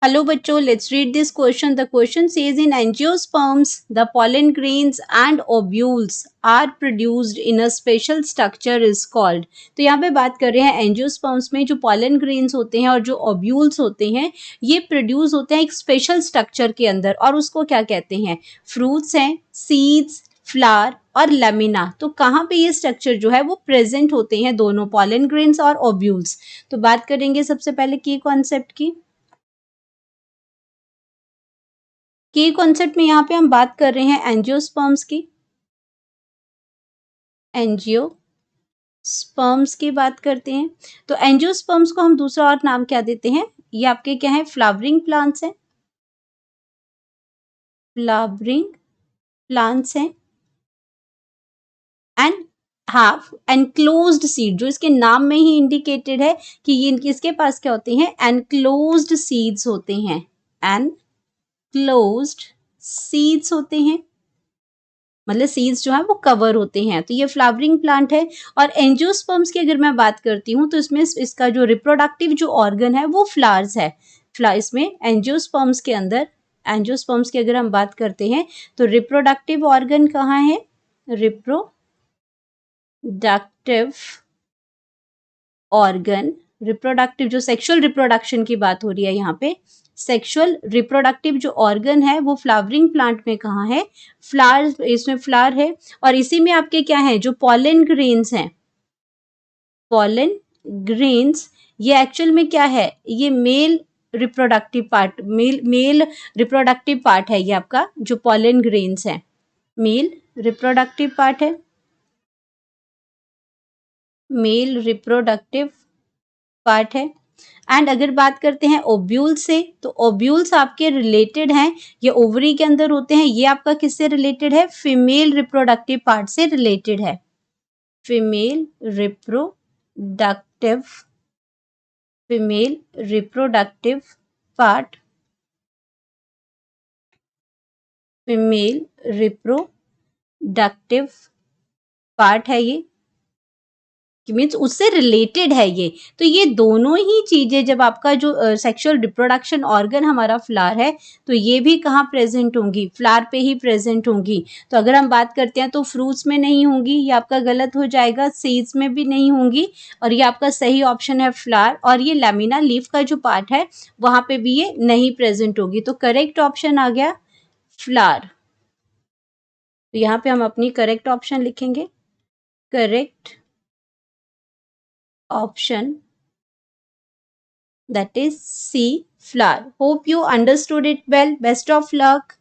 Hello बच्चों, let's read this question. The question says in angiosperms, the pollen grains and ovules are produced in a special structure is called. तो यहाँ पे बात कर रहे हैं एंजियोस्पर्म्स में जो pollen grains होते हैं और जो ovules होते हैं ये प्रोड्यूस होते हैं एक स्पेशल स्ट्रक्चर के अंदर और उसको क्या कहते हैं? फ्रूट्स हैं, सीड्स, फ्लावर और लेमिना. तो कहाँ पे ये स्ट्रक्चर जो है वो प्रेजेंट होते हैं दोनों pollen grains और ovules. तो बात करेंगे सबसे पहले की कॉन्सेप्ट की कॉन्सेप्ट में यहाँ पे हम बात कर रहे हैं एंजियोस्पर्म्स की. एंजियोस्पर्म्स की बात करते हैं. तो एंजियोस्पर्म्स को हम दूसरा और नाम क्या देते हैं? ये आपके क्या है? फ्लावरिंग प्लांट्स हैं. फ्लावरिंग प्लांट्स हैं एंड हाफ एनक्लोज्ड सीड, जो इसके नाम में ही इंडिकेटेड है कि ये इसके पास क्या होते हैं? एनक्लोज्ड सीड्स होते हैं. एनक्लोज्ड सीड्स होते हैं मतलब सीड्स जो है वो कवर होते हैं. तो ये फ्लावरिंग प्लांट है. और एंजियोस्पर्म्स की अगर मैं बात करती हूँ तो इसमें इसका जो रिप्रोडक्टिव जो ऑर्गन है वो फ्लावर्स है. इसमें एंजियोस्पर्म्स के अंदर एंजियोस्पर्म्स की अगर हम बात करते हैं तो रिप्रोडक्टिव ऑर्गन कहाँ है? रिप्रोडक्टिव ऑर्गन, रिप्रोडक्टिव जो सेक्सुअल रिप्रोडक्शन की बात हो रही है यहाँ पे, सेक्सुअल रिप्रोडक्टिव जो ऑर्गन है वो फ्लावरिंग प्लांट में कहाँ है? फ्लावर, इसमें फ्लावर है. और इसी में आपके क्या है? जो पॉलन ग्रेन्स हैं, पॉलन ग्रेन्स, ये एक्चुअल में क्या है? ये male reproductive part, male reproductive part है. ये आपका जो पॉलन ग्रेन्स है मेल रिप्रोडक्टिव पार्ट है, मेल रिप्रोडक्टिव पार्ट है. एंड अगर बात करते हैं ओव्यूल से, तो ओव्यूल्स आपके रिलेटेड हैं, ये ओवरी के अंदर होते हैं. ये आपका किससे रिलेटेड है? फीमेल रिप्रोडक्टिव पार्ट से रिलेटेड है. Female reproductive part, female reproductive part है ये, मीन्स उससे रिलेटेड है ये. तो ये दोनों ही चीजें जब आपका जो सेक्सुअल रिप्रोडक्शन ऑर्गन हमारा फ्लावर है तो ये भी कहाँ प्रेजेंट होंगी? फ्लावर पे ही प्रेजेंट होंगी. तो अगर हम बात करते हैं तो फ्रूट्स में नहीं होंगी, ये आपका गलत हो जाएगा. सीड्स में भी नहीं होंगी और ये आपका सही ऑप्शन है फ्लावर. और ये लैमिना लीफ का जो पार्ट है वहां पे भी ये नहीं प्रेजेंट होगी. तो करेक्ट ऑप्शन आ गया फ्लावर. तो यहाँ पे हम अपनी करेक्ट ऑप्शन लिखेंगे. Correct option, that is C, flower. Hope you understood it well. Best of luck.